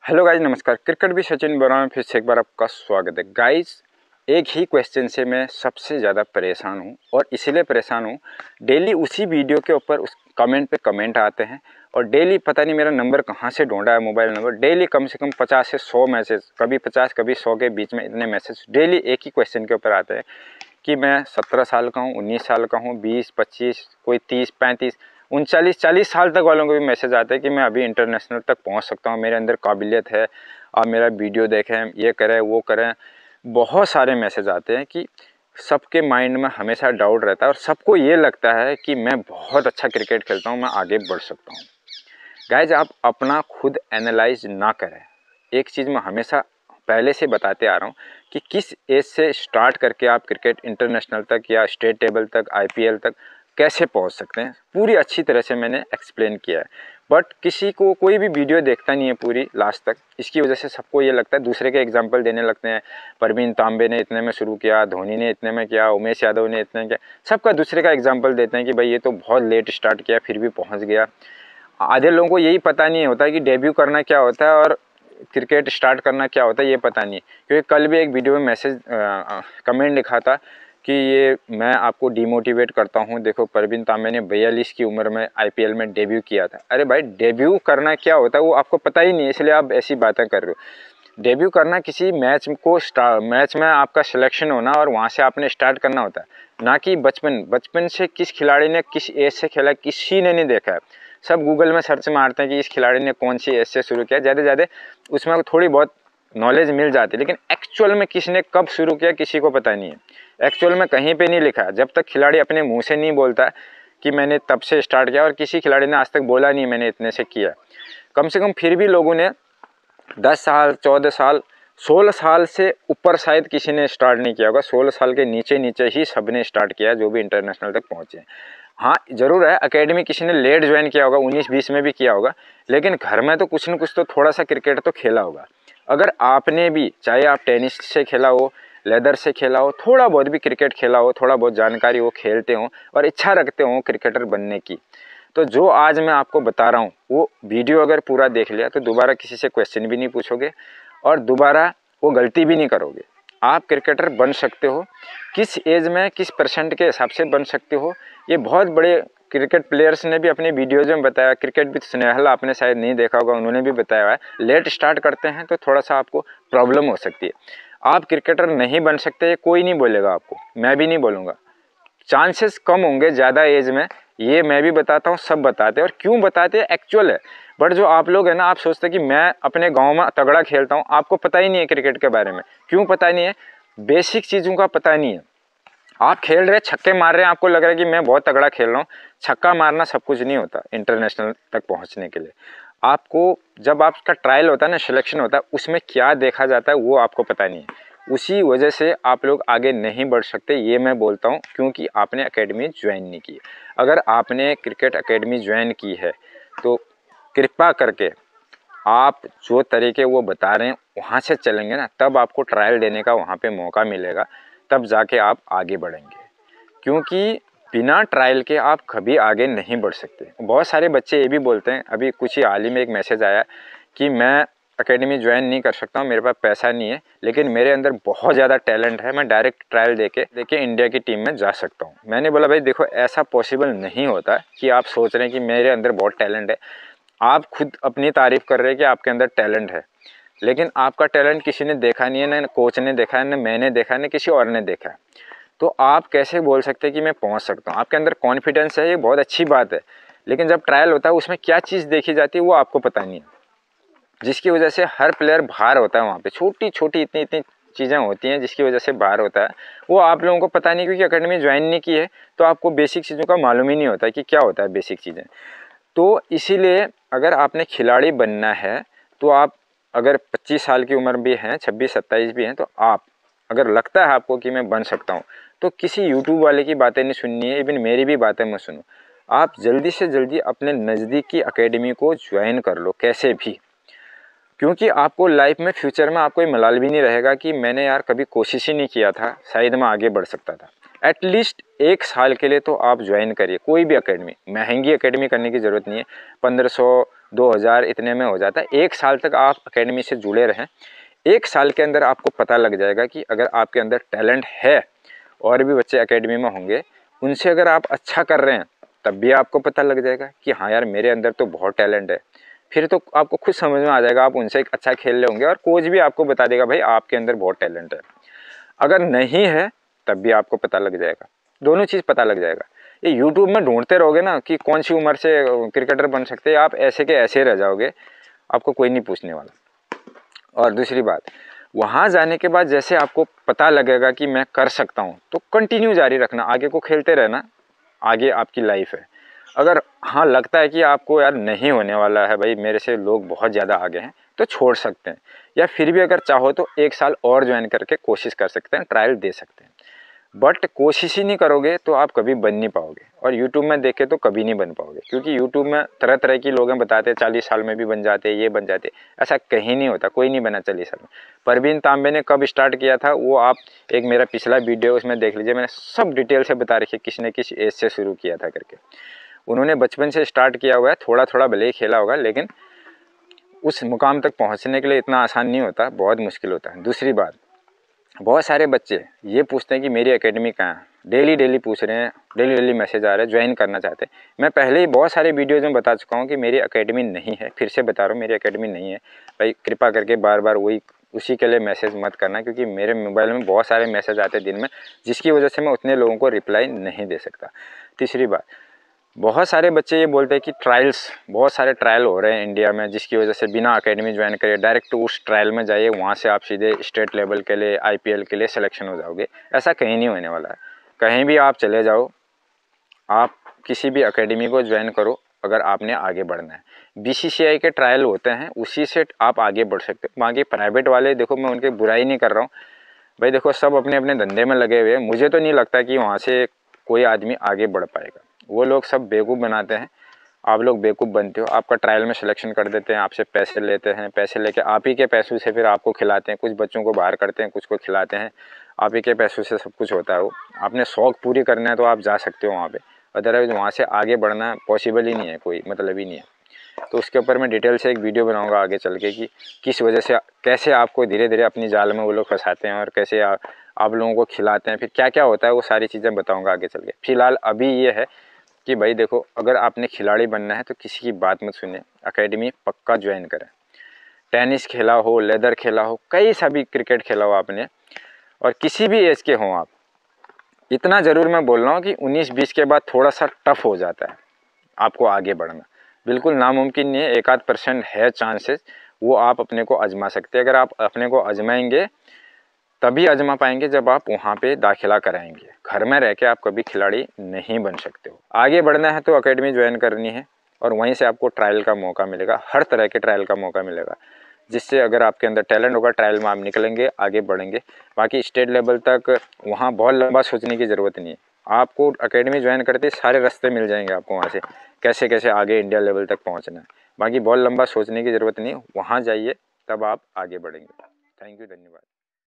Hello guys, नमस्कार। Cricket भी सचिन बोल रहा हूँ, फिर से एक बार आपका स्वागत है। गाइज, एक ही क्वेश्चन से मैं सबसे ज़्यादा परेशान हूँ और इसीलिए परेशान हूँ, डेली उसी वीडियो के ऊपर उस कमेंट पे कमेंट आते हैं और डेली पता नहीं मेरा नंबर कहाँ से ढूंढा है, मोबाइल नंबर। डेली कम से कम 50 से 100 मैसेज, कभी 50 कभी 100 के बीच में इतने मैसेज डेली एक ही क्वेश्चन के ऊपर आते हैं कि मैं 17 साल का हूँ, 19 साल का हूँ, 20, 25, कोई 30, 35, 39, 40 साल तक वालों को भी मैसेज आते हैं कि मैं अभी इंटरनेशनल तक पहुंच सकता हूं, मेरे अंदर काबिलियत है, आप मेरा वीडियो देखें, ये करें वो करें। बहुत सारे मैसेज आते हैं कि सबके माइंड में हमेशा डाउट रहता है और सबको ये लगता है कि मैं बहुत अच्छा क्रिकेट खेलता हूं, मैं आगे बढ़ सकता हूं। गाइज, आप अपना खुद एनालाइज ना करें। एक चीज़ मैं हमेशा पहले से बताते आ रहा हूँ कि किस एज से स्टार्ट करके आप क्रिकेट इंटरनेशनल तक या स्टेट टेबल तक, आईपीएल तक कैसे पहुँच सकते हैं, पूरी अच्छी तरह से मैंने एक्सप्लेन किया है। बट किसी को कोई भी वीडियो देखता नहीं है पूरी लास्ट तक। इसकी वजह से सबको ये लगता है, दूसरे के एग्जाम्पल देने लगते हैं। परवीन तांबे ने इतने में शुरू किया, धोनी ने इतने में किया, उमेश यादव ने इतने किया, सबका दूसरे का एग्जाम्पल देते हैं कि भाई ये तो बहुत लेट स्टार्ट किया फिर भी पहुँच गया। आधे लोगों को यही पता नहीं होता कि डेब्यू करना क्या होता है और क्रिकेट स्टार्ट करना क्या होता है, ये पता नहीं। क्योंकि कल भी एक वीडियो में मैसेज कमेंट लिखा था कि ये मैं आपको डिमोटिवेट करता हूँ, देखो परवीन तांबे ने 42 की उम्र में आईपीएल में डेब्यू किया था। अरे भाई, डेब्यू करना क्या होता है वो आपको पता ही नहीं है, इसलिए आप ऐसी बातें कर रहे हो। डेब्यू करना किसी मैच को मैच में आपका सिलेक्शन होना और वहाँ से आपने स्टार्ट करना होता है, ना कि बचपन से किस खिलाड़ी ने किस एज से खेला किसी ने नहीं देखा है। सब गूगल में सर्च मारते हैं कि इस खिलाड़ी ने कौन सी एज से शुरू किया, ज़्यादा उसमें थोड़ी बहुत नॉलेज मिल जाती है, लेकिन एक्चुअल में किसने कब शुरू किया किसी को पता नहीं है। एक्चुअल में कहीं पे नहीं लिखा है। जब तक खिलाड़ी अपने मुंह से नहीं बोलता कि मैंने तब से स्टार्ट किया, और किसी खिलाड़ी ने आज तक बोला नहीं मैंने इतने से किया, कम से कम फिर भी लोगों ने 10 साल, 14 साल, 16 साल से ऊपर शायद किसी ने स्टार्ट नहीं किया होगा। 16 साल के नीचे नीचे ही सब ने स्टार्ट किया जो भी इंटरनेशनल तक पहुँचे। हाँ, ज़रूर है, एकेडमी किसी ने लेट ज्वाइन किया होगा, 19-20 में भी किया होगा, लेकिन घर में तो कुछ न कुछ तो थोड़ा सा क्रिकेट तो खेला होगा। अगर आपने भी, चाहे आप टेनिस से खेला हो, लेदर से खेला हो, थोड़ा बहुत भी क्रिकेट खेला हो, थोड़ा बहुत जानकारी हो, खेलते हो और इच्छा रखते हो क्रिकेटर बनने की, तो जो आज मैं आपको बता रहा हूँ वो वीडियो अगर पूरा देख लिया तो दोबारा किसी से क्वेश्चन भी नहीं पूछोगे और दोबारा वो गलती भी नहीं करोगे। आप क्रिकेटर बन सकते हो। किस एज में किस परसेंट के हिसाब से बन सकते हो, ये बहुत बड़े क्रिकेट प्लेयर्स ने भी अपने वीडियोज में बताया। क्रिकेट विद स्नेहल आपने शायद नहीं देखा होगा, उन्होंने भी बताया है लेट स्टार्ट करते हैं तो थोड़ा सा आपको प्रॉब्लम हो सकती है। आप क्रिकेटर नहीं बन सकते, ये कोई नहीं बोलेगा आपको, मैं भी नहीं बोलूँगा। चांसेस कम होंगे ज़्यादा एज में, ये मैं भी बताता हूँ, सब बताते हैं और क्यों बताते हैं एक्चुअल है। बट जो आप लोग हैं ना, आप सोचते हैं कि मैं अपने गांव में तगड़ा खेलता हूँ, आपको पता ही नहीं है क्रिकेट के बारे में। क्यों पता नहीं है? बेसिक चीज़ों का पता नहीं है। आप खेल रहे, छक्के मार रहे हैं, आपको लग रहा है कि मैं बहुत तगड़ा खेल रहा हूँ। छक्का मारना सब कुछ नहीं होता इंटरनेशनल तक पहुँचने के लिए। आपको जब आपका ट्रायल होता है ना, सिलेक्शन होता है, उसमें क्या देखा जाता है वो आपको पता नहीं है। उसी वजह से आप लोग आगे नहीं बढ़ सकते, ये मैं बोलता हूँ, क्योंकि आपने एकेडमी ज्वाइन नहीं की। अगर आपने क्रिकेट एकेडमी ज्वाइन की है तो कृपा करके आप जो तरीके वो बता रहे हैं वहाँ से चलेंगे ना, तब आपको ट्रायल देने का वहाँ पे मौका मिलेगा, तब जाके आप आगे बढ़ेंगे। क्योंकि बिना ट्रायल के आप कभी आगे नहीं बढ़ सकते। बहुत सारे बच्चे ये भी बोलते हैं, अभी कुछ ही हाल ही में एक मैसेज आया कि मैं एकेडमी ज्वाइन नहीं कर सकता हूँ, मेरे पास पैसा नहीं है, लेकिन मेरे अंदर बहुत ज़्यादा टैलेंट है, मैं डायरेक्ट ट्रायल देके इंडिया की टीम में जा सकता हूँ। मैंने बोला भाई देखो, ऐसा पॉसिबल नहीं होता कि आप सोच रहे हैं कि मेरे अंदर बहुत टैलेंट है। आप खुद अपनी तारीफ कर रहे हैं कि आपके अंदर टैलेंट है, लेकिन आपका टैलेंट किसी ने देखा नहीं है, ना कोच ने देखा है, ना मैंने देखा है, ना किसी और ने देखा है। तो आप कैसे बोल सकते हैं कि मैं पहुंच सकता हूं? आपके अंदर कॉन्फिडेंस है, ये बहुत अच्छी बात है, लेकिन जब ट्रायल होता है उसमें क्या चीज़ देखी जाती है वो आपको पता नहीं है, जिसकी वजह से हर प्लेयर बाहर होता है। वहाँ पे छोटी छोटी इतनी इतनी चीज़ें होती हैं जिसकी वजह से बाहर होता है, वो आप लोगों को पता नहीं, क्योंकि अकेडमी ज्वाइन नहीं की है तो आपको बेसिक चीज़ों का मालूम ही नहीं होता है कि क्या होता है बेसिक चीज़ें। तो इसीलिए अगर आपने खिलाड़ी बनना है तो आप, अगर 25 साल की उम्र भी हैं, 26-27 भी हैं, तो आप, अगर लगता है आपको कि मैं बन सकता हूँ, तो किसी यूट्यूब वाले की बातें नहीं सुननी है, इवन मेरी भी बातें मत सुनो। आप जल्दी से जल्दी अपने नज़दीक की एकेडमी को ज्वाइन कर लो कैसे भी, क्योंकि आपको लाइफ में फ्यूचर में आपको ये मलाल भी नहीं रहेगा कि मैंने यार कभी कोशिश ही नहीं किया था, शायद मैं आगे बढ़ सकता था। एटलीस्ट 1 साल के लिए तो आप ज्वाइन करिए कोई भी एकेडमी। महंगी एकेडमी करने की ज़रूरत नहीं है, 1500 2000 इतने में हो जाता है। 1 साल तक आप एकेडमी से जुड़े रहें। 1 साल के अंदर आपको पता लग जाएगा कि अगर आपके अंदर टैलेंट है, और भी बच्चे एकेडमी में होंगे, उनसे अगर आप अच्छा कर रहे हैं तब भी आपको पता लग जाएगा कि हाँ यार मेरे अंदर तो बहुत टैलेंट है। फिर तो आपको खुद समझ में आ जाएगा, आप उनसे अच्छा खेल रहे होंगे और कोच भी आपको बता देगा भाई आपके अंदर बहुत टैलेंट है। अगर नहीं है तब भी आपको पता लग जाएगा, दोनों चीज़ पता लग जाएगा। ये यूट्यूब में ढूंढते रहोगे ना कि कौन सी उम्र से क्रिकेटर बन सकते हैं, आप ऐसे के ऐसे रह जाओगे, आपको कोई नहीं पूछने वाला। और दूसरी बात, वहाँ जाने के बाद जैसे आपको पता लगेगा कि मैं कर सकता हूँ, तो कंटिन्यू जारी रखना, आगे को खेलते रहना, आगे आपकी लाइफ है। अगर हाँ लगता है कि आपको यार नहीं होने वाला है, भाई मेरे से लोग बहुत ज़्यादा आगे हैं, तो छोड़ सकते हैं। या फिर भी अगर चाहो तो 1 साल और ज्वाइन करके कोशिश कर सकते हैं, ट्रायल दे सकते हैं। बट कोशिश ही नहीं करोगे तो आप कभी बन नहीं पाओगे, और यूट्यूब में देखे तो कभी नहीं बन पाओगे, क्योंकि यूट्यूब में तरह तरह की लोग बताते हैं 40 साल में भी बन जाते हैं, ये बन जाते हैं। ऐसा कहीं नहीं होता, कोई नहीं बना 40 साल में। परवीन तांबे ने कब स्टार्ट किया था वो आप एक मेरा पिछला वीडियो उसमें देख लीजिए, मैंने सब डिटेल से बता रखी है किसने किस एज से शुरू किया था करके। उन्होंने बचपन से स्टार्ट किया हुआ है, थोड़ा थोड़ा भले ही खेला होगा, लेकिन उस मुकाम तक पहुँचने के लिए इतना आसान नहीं होता, बहुत मुश्किल होता है। दूसरी बात, बहुत सारे बच्चे ये पूछते हैं कि मेरी एकेडमी कहाँ है, डेली पूछ रहे हैं, डेली मैसेज आ रहे हैं, ज्वाइन करना चाहते हैं। मैं पहले ही बहुत सारे वीडियोज़ में बता चुका हूँ कि मेरी एकेडमी नहीं है, फिर से बता रहा हूँ मेरी एकेडमी नहीं है। भाई कृपा करके बार बार उसी के लिए मैसेज मत करना, क्योंकि मेरे मोबाइल में बहुत सारे मैसेज आते हैं दिन में, जिसकी वजह से मैं उतने लोगों को रिप्लाई नहीं दे सकता। तीसरी बात, बहुत सारे बच्चे ये बोलते हैं कि बहुत सारे ट्रायल हो रहे हैं इंडिया में, जिसकी वजह से बिना एकेडमी ज्वाइन करे डायरेक्ट उस ट्रायल में जाइए, वहाँ से आप सीधे स्टेट लेवल के लिए IPL के लिए सिलेक्शन हो जाओगे। ऐसा कहीं नहीं होने वाला है। कहीं भी आप चले जाओ, आप किसी भी एकेडमी को ज्वाइन करो, अगर आपने आगे बढ़ना है। BCCI के ट्रायल होते हैं, उसी से आप आगे बढ़ सकते हो। बाकी प्राइवेट वाले देखो, मैं उनकी बुराई नहीं कर रहा हूँ भाई, देखो सब अपने अपने धंधे में लगे हुए हैं। मुझे तो नहीं लगता कि वहाँ से कोई आदमी आगे बढ़ पाएगा। वो लोग सब बेवकूफ़ बनाते हैं, आप लोग बेवकूफ़ बनते हो। आपका ट्रायल में सिलेक्शन कर देते हैं, आपसे पैसे लेते हैं, पैसे लेके आप ही के पैसों से फिर आपको खिलाते हैं। कुछ बच्चों को बाहर करते हैं, कुछ को खिलाते हैं, आप ही के पैसों से सब कुछ होता है। वो आपने शौक़ पूरी करना है तो आप जा सकते हो वहाँ पे, अदरवाइज़ वहाँ से आगे बढ़ना पॉसिबल ही नहीं है, कोई मतलब ही नहीं है। तो उसके ऊपर मैं डिटेल से एक वीडियो बनाऊंगा आगे चल के कि किस वजह से कैसे आपको धीरे धीरे अपनी जाल में वो लोग फंसाते हैं, और कैसे आप लोगों को खिलाते हैं, फिर क्या क्या होता है, वो सारी चीज़ें बताऊंगा आगे चल के। फिलहाल अभी ये है कि भाई देखो, अगर आपने खिलाड़ी बनना है तो किसी की बात मत सुनिए, एकेडमी पक्का ज्वाइन करें। टेनिस खेला हो, लेदर खेला हो, कई सभी क्रिकेट खेला हो आपने, और किसी भी एज के हों आप, इतना ज़रूर मैं बोल रहा हूँ कि 19-20 के बाद थोड़ा सा टफ हो जाता है आपको आगे बढ़ना। बिल्कुल नामुमकिन नहीं है, 1-8% है चांसेस, वो आप अपने को आजमा सकते हैं। अगर आप अपने को आजमाएंगे तभी आजमा पाएंगे जब आप वहाँ पे दाखिला कराएंगे। घर में रह के आप कभी खिलाड़ी नहीं बन सकते हो। आगे बढ़ना है तो एकेडमी ज्वाइन करनी है, और वहीं से आपको ट्रायल का मौका मिलेगा, हर तरह के ट्रायल का मौका मिलेगा, जिससे अगर आपके अंदर टैलेंट होगा ट्रायल में आप निकलेंगे, आगे बढ़ेंगे। बाकी स्टेट लेवल तक वहाँ बहुत लंबा सोचने की ज़रूरत नहीं है। आपको एकेडमी ज्वाइन करते सारे रास्ते मिल जाएंगे आपको, वहाँ से कैसे कैसे आगे इंडिया लेवल तक पहुँचना है। बाकी बहुत लंबा सोचने की ज़रूरत नहीं है, वहाँ जाइए तब आप आगे बढ़ेंगे। थैंक यू, धन्यवाद।